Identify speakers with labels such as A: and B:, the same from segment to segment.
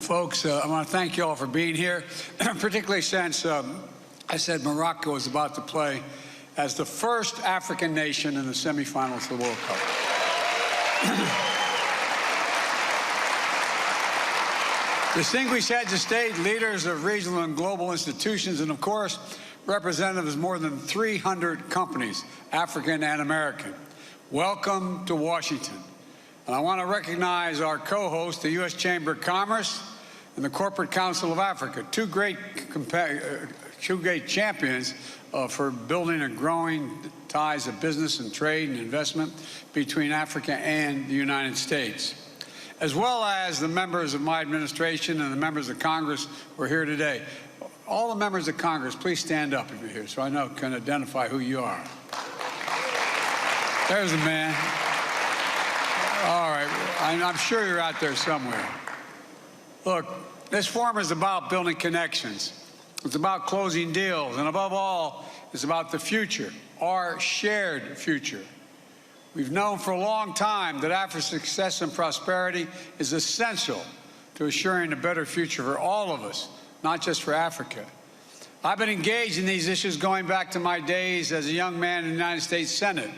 A: Folks, I want to thank you all for being here, particularly since I said Morocco is about to play as the first African nation in the semifinals of the World Cup. Distinguished heads of state, leaders of regional and global institutions, and of course, representatives of more than 300 companies, African and American. Welcome to Washington. And I want to recognize our co-hosts, the U.S. Chamber of Commerce and the Corporate Council of Africa, two great champions for building and growing ties of business and trade and investment between Africa and the United States, as well as the members of my administration and the members of Congress who are here today. All the members of Congress, please stand up if you're here so I can identify who you are. There's the man. All right, I'm sure you're out there somewhere. Look, this forum is about building connections. It's about closing deals, and above all, it's about the future, our shared future. We've known for a long time that Africa's success and prosperity is essential to assuring a better future for all of us, not just for Africa. I've been engaged in these issues going back to my days as a young man in the United States Senate.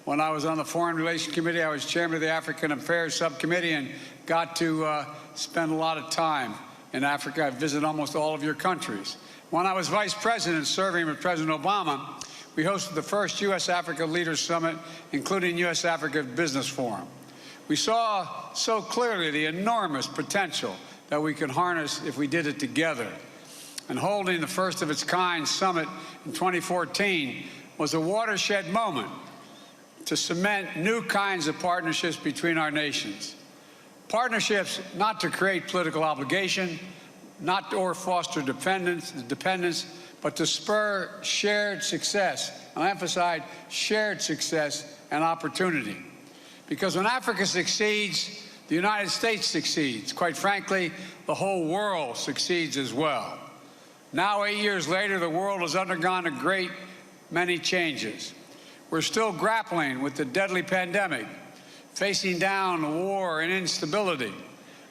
A: When I was on the Foreign Relations Committee, I was chairman of the African Affairs Subcommittee and got to spend a lot of time in Africa. I visited almost all of your countries. When I was vice president serving with President Obama, we hosted the first U.S.-Africa Leaders Summit, including U.S.-Africa Business Forum. We saw so clearly the enormous potential that we could harness if we did it together. And holding the first of its kind summit in 2014 was a watershed moment to cement new kinds of partnerships between our nations. Partnerships not to create political obligation, or foster dependence, but to spur shared success. And I emphasize shared success and opportunity. Because when Africa succeeds, the United States succeeds. Quite frankly, the whole world succeeds as well. Now, 8 years later, the world has undergone a great many changes. We're still grappling with the deadly pandemic, facing down war and instability,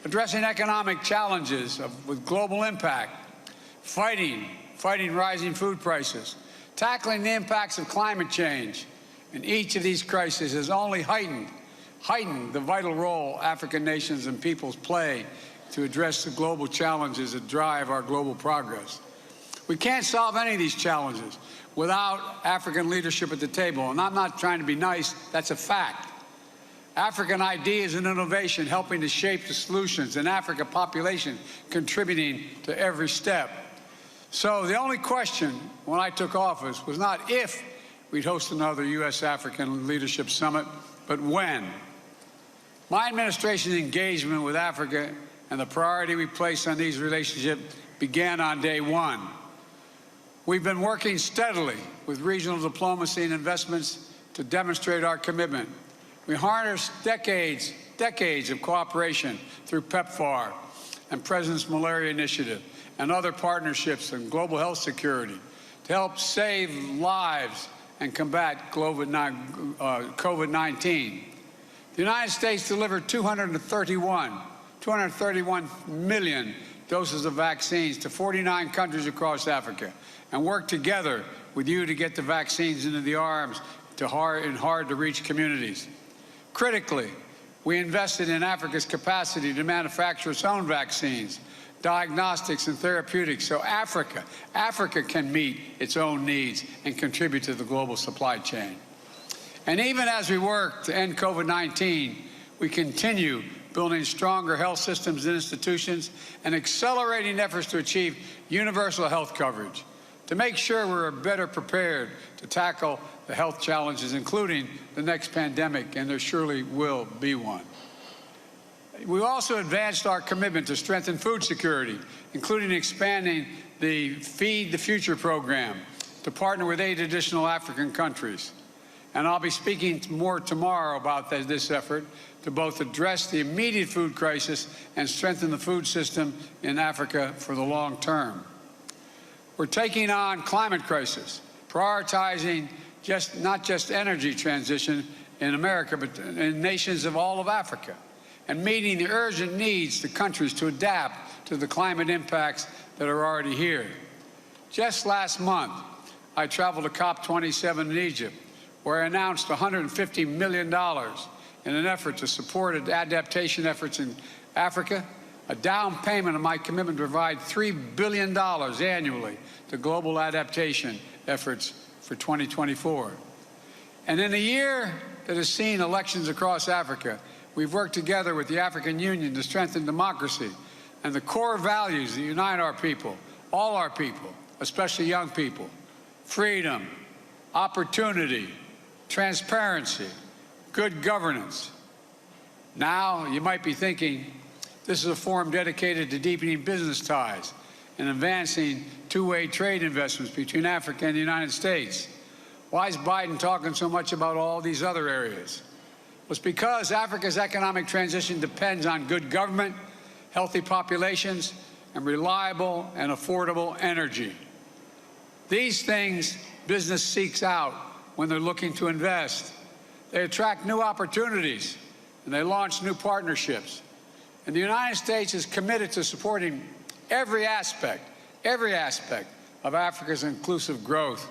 A: addressing economic challenges with global impact, fighting rising food prices, tackling the impacts of climate change. And each of these crises has only heightened the vital role African nations and peoples play to address the global challenges that drive our global progress. We can't solve any of these challenges without African leadership at the table. And I'm not trying to be nice, that's a fact. African ideas and innovation helping to shape the solutions, and African population contributing to every step. So the only question when I took office was not if we'd host another U.S.-African Leadership Summit, but when. My administration's engagement with Africa and the priority we place on these relationships began on day one. We've been working steadily with regional diplomacy and investments to demonstrate our commitment. We harnessed decades of cooperation through PEPFAR and President's Malaria Initiative and other partnerships in global health security to help save lives and combat COVID-19. The United States delivered 231 million doses of vaccines to 49 countries across Africa, and worked together with you to get the vaccines into the arms in hard-to-reach communities. Critically, we invested in Africa's capacity to manufacture its own vaccines, diagnostics, and therapeutics so Africa can meet its own needs and contribute to the global supply chain. And even as we work to end COVID-19, we continue building stronger health systems and institutions and accelerating efforts to achieve universal health coverage, to make sure we're better prepared to tackle the health challenges, including the next pandemic, and there surely will be one. We also advanced our commitment to strengthen food security, including expanding the Feed the Future program to partner with 8 additional African countries. And I'll be speaking more tomorrow about this effort to both address the immediate food crisis and strengthen the food system in Africa for the long term. We're taking on climate crisis, prioritizing not just energy transition in America, but in nations of all of Africa. and meeting the urgent needs of countries to adapt to the climate impacts that are already here. Just last month, I traveled to COP27 in Egypt, where I announced $150 million in an effort to support adaptation efforts in Africa, a down payment of my commitment to provide $3 billion annually to global adaptation efforts for 2024. And in a year that has seen elections across Africa, we've worked together with the African Union to strengthen democracy and the core values that unite our people, all our people, especially young people: freedom, opportunity, transparency, good governance. Now, you might be thinking, this is a forum dedicated to deepening business ties and advancing two-way trade investments between Africa and the United States. Why is Biden talking so much about all these other areas? Well, it's because Africa's economic transition depends on good government, healthy populations, and reliable and affordable energy. These things business seeks out when they're looking to invest. They attract new opportunities, and they launch new partnerships. And the United States is committed to supporting every aspect of Africa's inclusive growth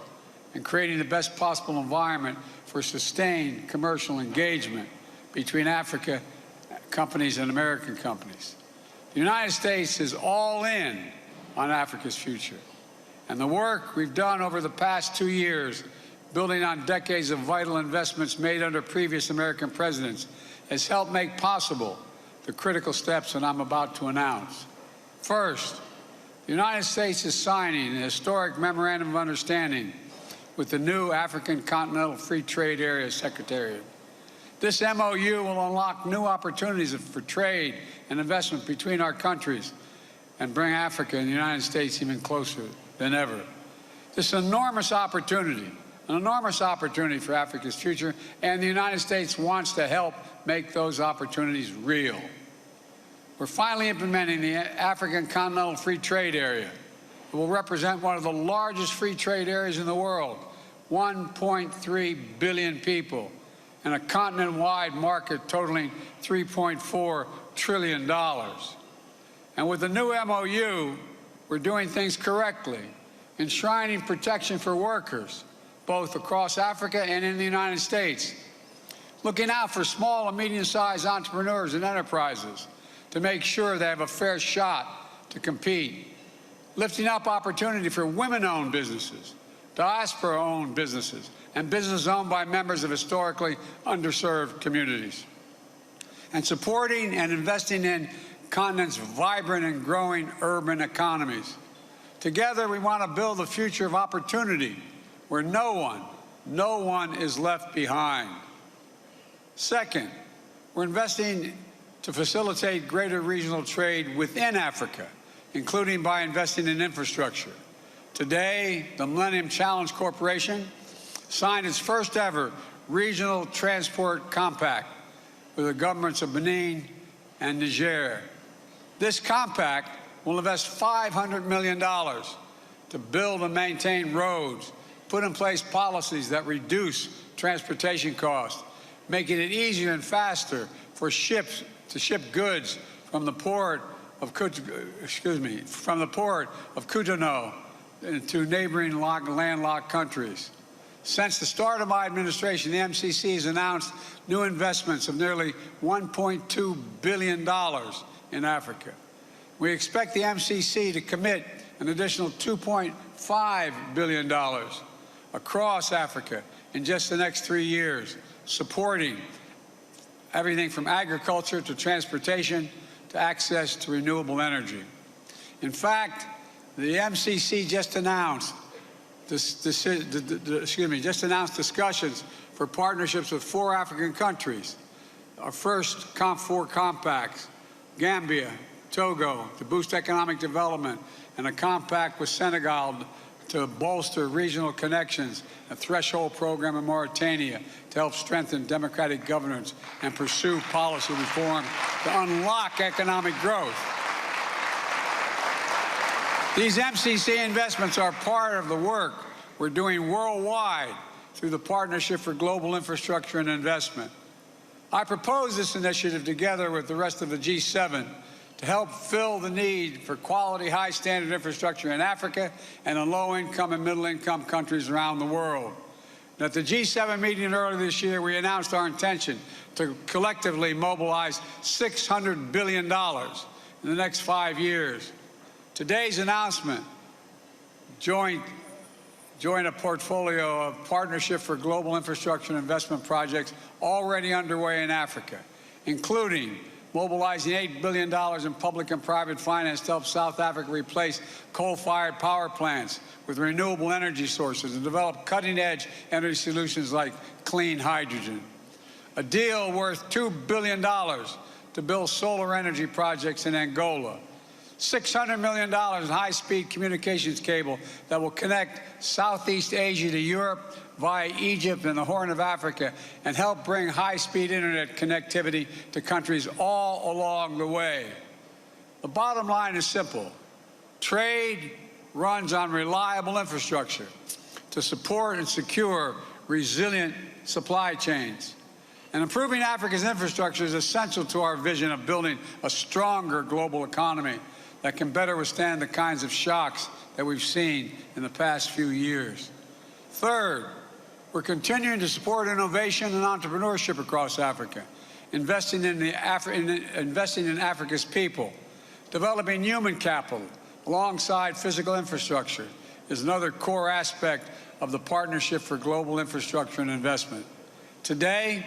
A: and creating the best possible environment for sustained commercial engagement between Africa companies and American companies. The United States is all in on Africa's future. And the work we've done over the past 2 years, building on decades of vital investments made under previous American presidents, has helped make possible the critical steps that I'm about to announce. First, the United States is signing a historic memorandum of understanding with the new African Continental Free Trade Area Secretariat. This MOU will unlock new opportunities for trade and investment between our countries and bring Africa and the United States even closer than ever. This is an enormous opportunity for Africa's future, and the United States wants to help make those opportunities real. We're finally implementing the African Continental Free Trade Area. It will represent one of the largest free trade areas in the world, 1.3 billion people, and a continent-wide market totaling $3.4 trillion. And with the new MOU, we're doing things correctly, enshrining protection for workers, both across Africa and in the United States, looking out for small and medium-sized entrepreneurs and enterprises to make sure they have a fair shot to compete, lifting up opportunity for women-owned businesses, diaspora-owned businesses, and businesses owned by members of historically underserved communities, and supporting and investing in continent's vibrant and growing urban economies. Together, we want to build a future of opportunity where no one is left behind. Second, we're investing to facilitate greater regional trade within Africa, including by investing in infrastructure. Today, the Millennium Challenge Corporation signed its first ever regional transport compact with the governments of Benin and Niger. This compact will invest $500 million to build and maintain roads, put in place policies that reduce transportation costs, making it easier and faster for ships to ship goods from the port of Cotonou to neighboring landlocked countries. Since the start of my administration, the MCC has announced new investments of nearly $1.2 billion in Africa. We expect the MCC to commit an additional $2.5 billion across Africa in just the next 3 years, supporting everything from agriculture to transportation to access to renewable energy. In fact, the MCC just announced discussions for partnerships with 4 African countries. Our first COMP4 compacts, Gambia, Togo, to boost economic development, and a compact with Senegal to bolster regional connections, a threshold program in Mauritania to help strengthen democratic governance and pursue policy reform to unlock economic growth. These MCC investments are part of the work we're doing worldwide through the Partnership for Global Infrastructure and Investment. I propose this initiative together with the rest of the G7 to help fill the need for quality, high-standard infrastructure in Africa and in low-income and middle-income countries around the world. And at the G7 meeting earlier this year, we announced our intention to collectively mobilize $600 billion in the next 5 years. Today's announcement joined a portfolio of Partnership for Global Infrastructure and Investment projects already underway in Africa, including mobilizing $8 billion in public and private finance to help South Africa replace coal-fired power plants with renewable energy sources and develop cutting-edge energy solutions like clean hydrogen. A deal worth $2 billion to build solar energy projects in Angola. $600 million in high-speed communications cable that will connect Southeast Asia to Europe via Egypt and the Horn of Africa and help bring high-speed internet connectivity to countries all along the way. The bottom line is simple. Trade runs on reliable infrastructure to support and secure resilient supply chains. And improving Africa's infrastructure is essential to our vision of building a stronger global economy that can better withstand the kinds of shocks that we've seen in the past few years. Third, we're continuing to support innovation and entrepreneurship across Africa, investing in Africa's people. Developing human capital alongside physical infrastructure is another core aspect of the Partnership for Global Infrastructure and Investment. Today,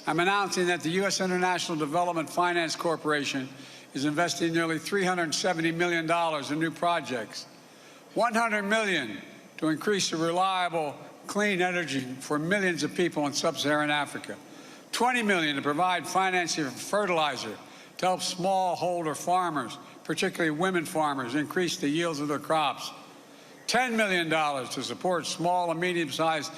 A: I'm announcing that the U.S. International Development Finance Corporation is investing nearly $370 million in new projects, $100 million to increase the reliable, clean energy for millions of people in sub-Saharan Africa, $20 million to provide financing for fertilizer to help smallholder farmers, particularly women farmers, increase the yields of their crops, $10 million to support small and medium-sized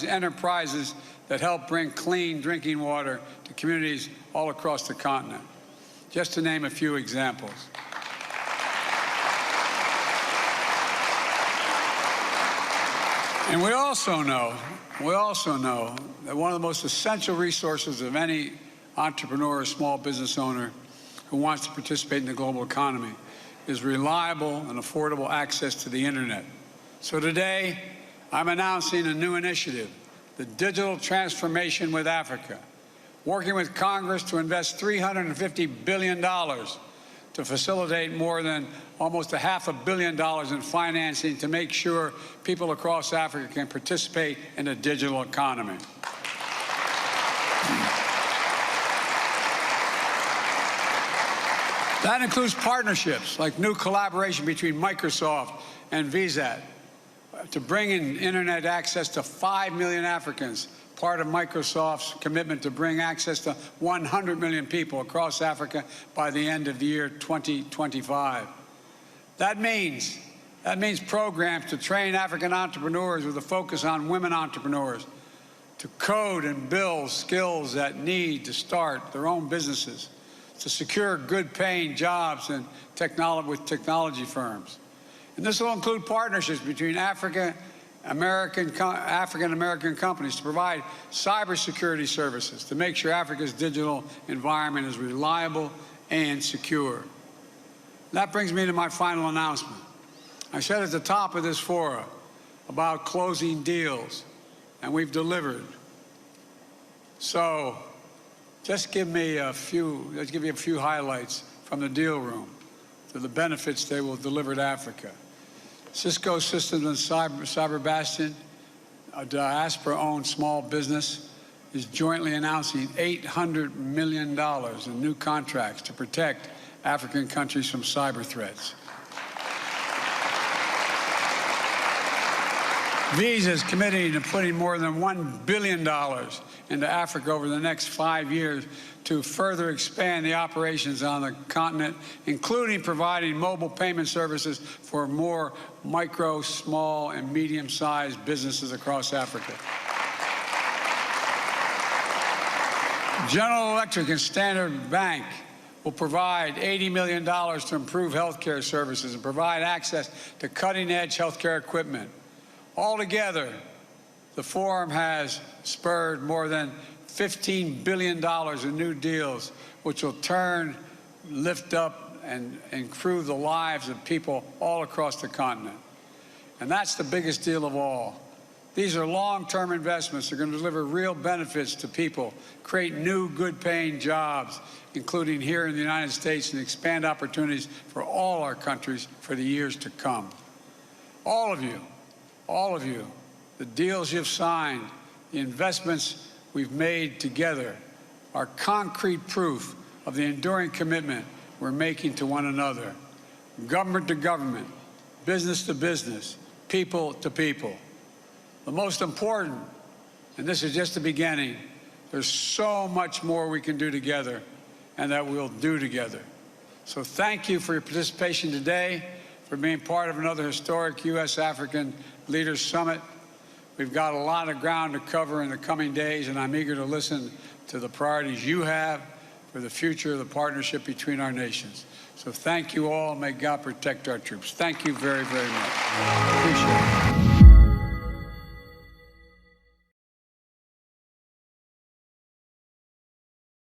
A: enterprises that help bring clean drinking water to communities all across the continent, just to name a few examples. And we also know that one of the most essential resources of any entrepreneur or small business owner who wants to participate in the global economy is reliable and affordable access to the internet. So today, I'm announcing a new initiative, the Digital Transformation with Africa, working with Congress to invest $350 billion to facilitate more than almost $500 million in financing to make sure people across Africa can participate in a digital economy. That includes partnerships like new collaboration between Microsoft and VSAT to bring in internet access to 5 million Africans, part of Microsoft's commitment to bring access to 100 million people across Africa by the end of the year 2025. That means programs to train African entrepreneurs with a focus on women entrepreneurs to code and build skills that need to start their own businesses, to secure good-paying jobs and with technology firms. And this will include partnerships between African-American companies to provide cybersecurity services to make sure Africa's digital environment is reliable and secure. That brings me to my final announcement. I said at the top of this forum about closing deals, and we've delivered. So let's give you a few highlights from the deal room to the benefits they will deliver to Africa. Cisco Systems and Cyber Bastion, a diaspora-owned small business, is jointly announcing $800 million in new contracts to protect African countries from cyber threats. Visa is committing to putting more than $1 billion into Africa over the next 5 years to further expand the operations on the continent, including providing mobile payment services for more micro, small, and medium-sized businesses across Africa. General Electric and Standard Bank will provide $80 million to improve healthcare services and provide access to cutting-edge healthcare equipment. Altogether, the forum has spurred more than $15 billion in new deals, which will lift up and improve the lives of people all across the continent. And that's the biggest deal of all. These are long-term investments that are going to deliver real benefits to people, create new, good-paying jobs, including here in the United States, and expand opportunities for all our countries for the years to come. All of you, the deals you've signed, the investments we've made together are concrete proof of the enduring commitment we're making to one another, government to government, business to business, people to people. The most important, and this is just the beginning, there's so much more we can do together and that we'll do together. So thank you for your participation today, for being part of another historic U.S.-African Leaders Summit. We've got a lot of ground to cover in the coming days, and I'm eager to listen to the priorities you have for the future of the partnership between our nations. So thank you all. May God protect our troops. Thank you very, very much. Appreciate it.